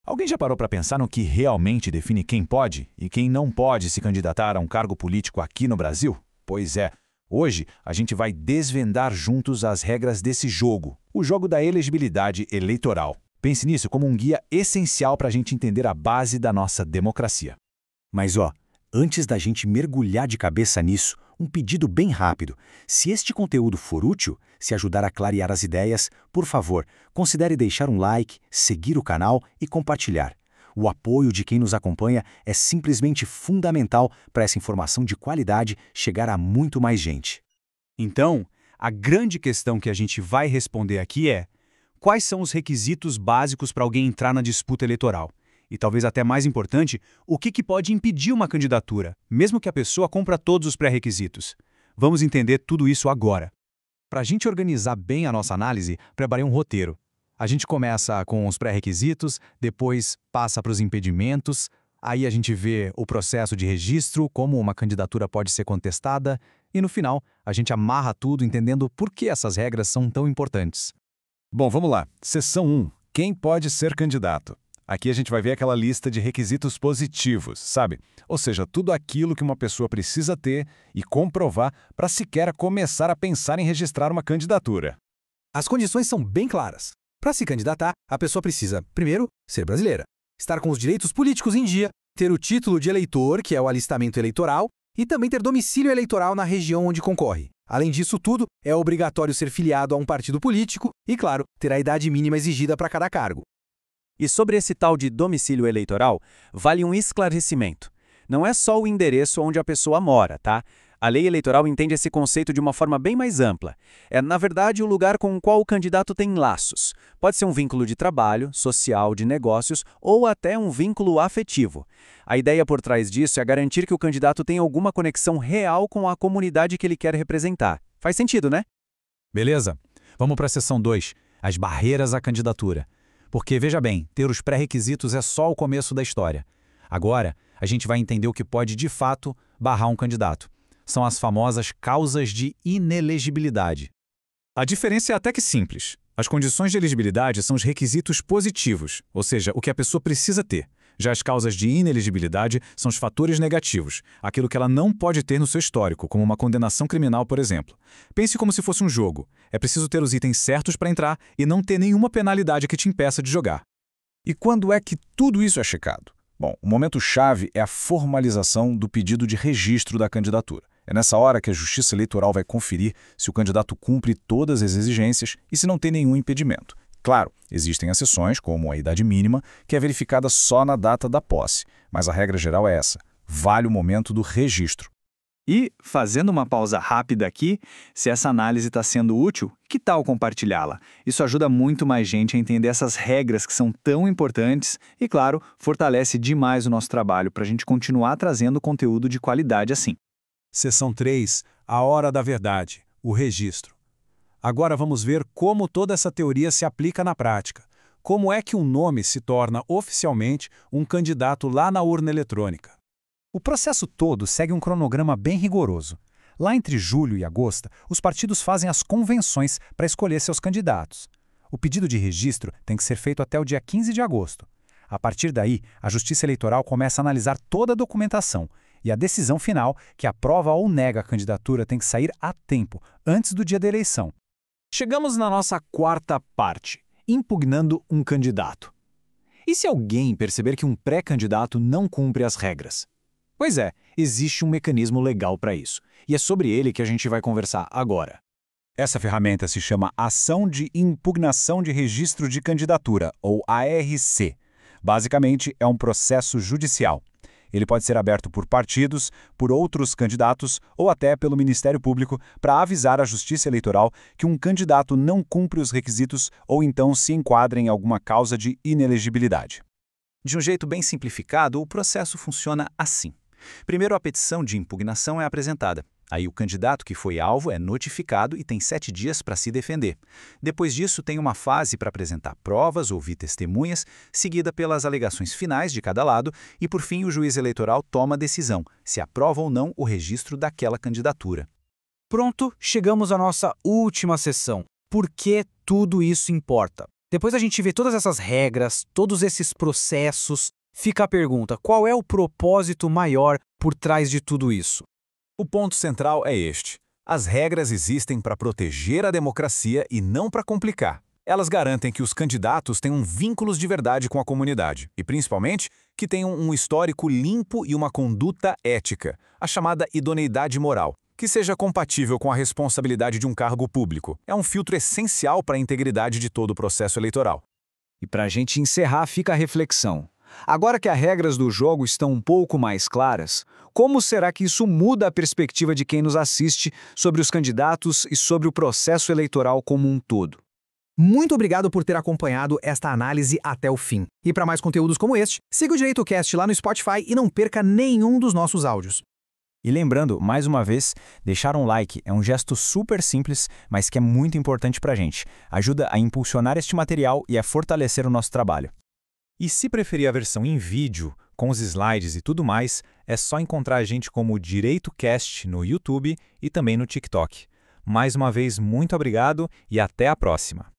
Alguém já parou para pensar no que realmente define quem pode e quem não pode se candidatar a um cargo político aqui no Brasil? Pois é, hoje a gente vai desvendar juntos as regras desse jogo, o jogo da elegibilidade eleitoral. Pense nisso como um guia essencial para a gente entender a base da nossa democracia. Mas antes da gente mergulhar de cabeça nisso, um pedido bem rápido. Se este conteúdo for útil, se ajudar a clarear as ideias, por favor, considere deixar um like, seguir o canal e compartilhar. O apoio de quem nos acompanha é simplesmente fundamental para essa informação de qualidade chegar a muito mais gente. Então, a grande questão que a gente vai responder aqui é: quais são os requisitos básicos para alguém entrar na disputa eleitoral? E talvez até mais importante, o que pode impedir uma candidatura, mesmo que a pessoa cumpra todos os pré-requisitos? Vamos entender tudo isso agora. Para a gente organizar bem a nossa análise, preparei um roteiro. A gente começa com os pré-requisitos, depois passa para os impedimentos, aí a gente vê o processo de registro, como uma candidatura pode ser contestada, e no final a gente amarra tudo entendendo por que essas regras são tão importantes. Bom, vamos lá. Seção 1. Quem pode ser candidato? Aqui a gente vai ver aquela lista de requisitos positivos, sabe? Ou seja, tudo aquilo que uma pessoa precisa ter e comprovar para sequer começar a pensar em registrar uma candidatura. As condições são bem claras. Para se candidatar, a pessoa precisa, primeiro, ser brasileira, estar com os direitos políticos em dia, ter o título de eleitor, que é o alistamento eleitoral, e também ter domicílio eleitoral na região onde concorre. Além disso tudo, é obrigatório ser filiado a um partido político e, claro, ter a idade mínima exigida para cada cargo. E sobre esse tal de domicílio eleitoral, vale um esclarecimento. Não é só o endereço onde a pessoa mora, tá? A lei eleitoral entende esse conceito de uma forma bem mais ampla. É, na verdade, o lugar com o qual o candidato tem laços. Pode ser um vínculo de trabalho, social, de negócios ou até um vínculo afetivo. A ideia por trás disso é garantir que o candidato tenha alguma conexão real com a comunidade que ele quer representar. Faz sentido, né? Beleza. Vamos para a seção 2, as barreiras à candidatura. Porque, veja bem, ter os pré-requisitos é só o começo da história. Agora, a gente vai entender o que pode, de fato, barrar um candidato. São as famosas causas de inelegibilidade. A diferença é até que simples. As condições de elegibilidade são os requisitos positivos, ou seja, o que a pessoa precisa ter. Já as causas de inelegibilidade são os fatores negativos, aquilo que ela não pode ter no seu histórico, como uma condenação criminal, por exemplo. Pense como se fosse um jogo. É preciso ter os itens certos para entrar e não ter nenhuma penalidade que te impeça de jogar. E quando é que tudo isso é checado? Bom, o momento-chave é a formalização do pedido de registro da candidatura. É nessa hora que a Justiça Eleitoral vai conferir se o candidato cumpre todas as exigências e se não tem nenhum impedimento. Claro, existem exceções, como a idade mínima, que é verificada só na data da posse, mas a regra geral é essa: vale o momento do registro. E, fazendo uma pausa rápida aqui, se essa análise está sendo útil, que tal compartilhá-la? Isso ajuda muito mais gente a entender essas regras que são tão importantes e, claro, fortalece demais o nosso trabalho para a gente continuar trazendo conteúdo de qualidade assim. Seção 3. A hora da verdade. O registro. Agora vamos ver como toda essa teoria se aplica na prática. Como é que um nome se torna oficialmente um candidato lá na urna eletrônica? O processo todo segue um cronograma bem rigoroso. Lá entre julho e agosto, os partidos fazem as convenções para escolher seus candidatos. O pedido de registro tem que ser feito até o dia 15 de agosto. A partir daí, a Justiça Eleitoral começa a analisar toda a documentação e a decisão final, que aprova ou nega a candidatura, tem que sair a tempo, antes do dia da eleição. Chegamos na nossa quarta parte, impugnando um candidato. E se alguém perceber que um pré-candidato não cumpre as regras? Pois é, existe um mecanismo legal para isso, e é sobre ele que a gente vai conversar agora. Essa ferramenta se chama Ação de Impugnação de Registro de Candidatura, ou ARC. Basicamente, é um processo judicial. Ele pode ser aberto por partidos, por outros candidatos ou até pelo Ministério Público para avisar a Justiça Eleitoral que um candidato não cumpre os requisitos ou então se enquadra em alguma causa de inelegibilidade. De um jeito bem simplificado, o processo funciona assim. Primeiro, a petição de impugnação é apresentada. Aí o candidato que foi alvo é notificado e tem 7 dias para se defender. Depois disso, tem uma fase para apresentar provas, ouvir testemunhas, seguida pelas alegações finais de cada lado e, por fim, o juiz eleitoral toma a decisão, se aprova ou não o registro daquela candidatura. Pronto, chegamos à nossa última sessão. Por que tudo isso importa? Depois a gente vê todas essas regras, todos esses processos, fica a pergunta: qual é o propósito maior por trás de tudo isso? O ponto central é este. As regras existem para proteger a democracia e não para complicar. Elas garantem que os candidatos tenham vínculos de verdade com a comunidade e, principalmente, que tenham um histórico limpo e uma conduta ética, a chamada idoneidade moral, que seja compatível com a responsabilidade de um cargo público. É um filtro essencial para a integridade de todo o processo eleitoral. E para a gente encerrar, fica a reflexão. Agora que as regras do jogo estão um pouco mais claras, como será que isso muda a perspectiva de quem nos assiste sobre os candidatos e sobre o processo eleitoral como um todo? Muito obrigado por ter acompanhado esta análise até o fim. E para mais conteúdos como este, siga o DireitoCast lá no Spotify e não perca nenhum dos nossos áudios. E lembrando, mais uma vez, deixar um like é um gesto super simples, mas que é muito importante para a gente. Ajuda a impulsionar este material e a fortalecer o nosso trabalho. E se preferir a versão em vídeo, com os slides e tudo mais, é só encontrar a gente como DireitoCast no YouTube e também no TikTok. Mais uma vez, muito obrigado e até a próxima!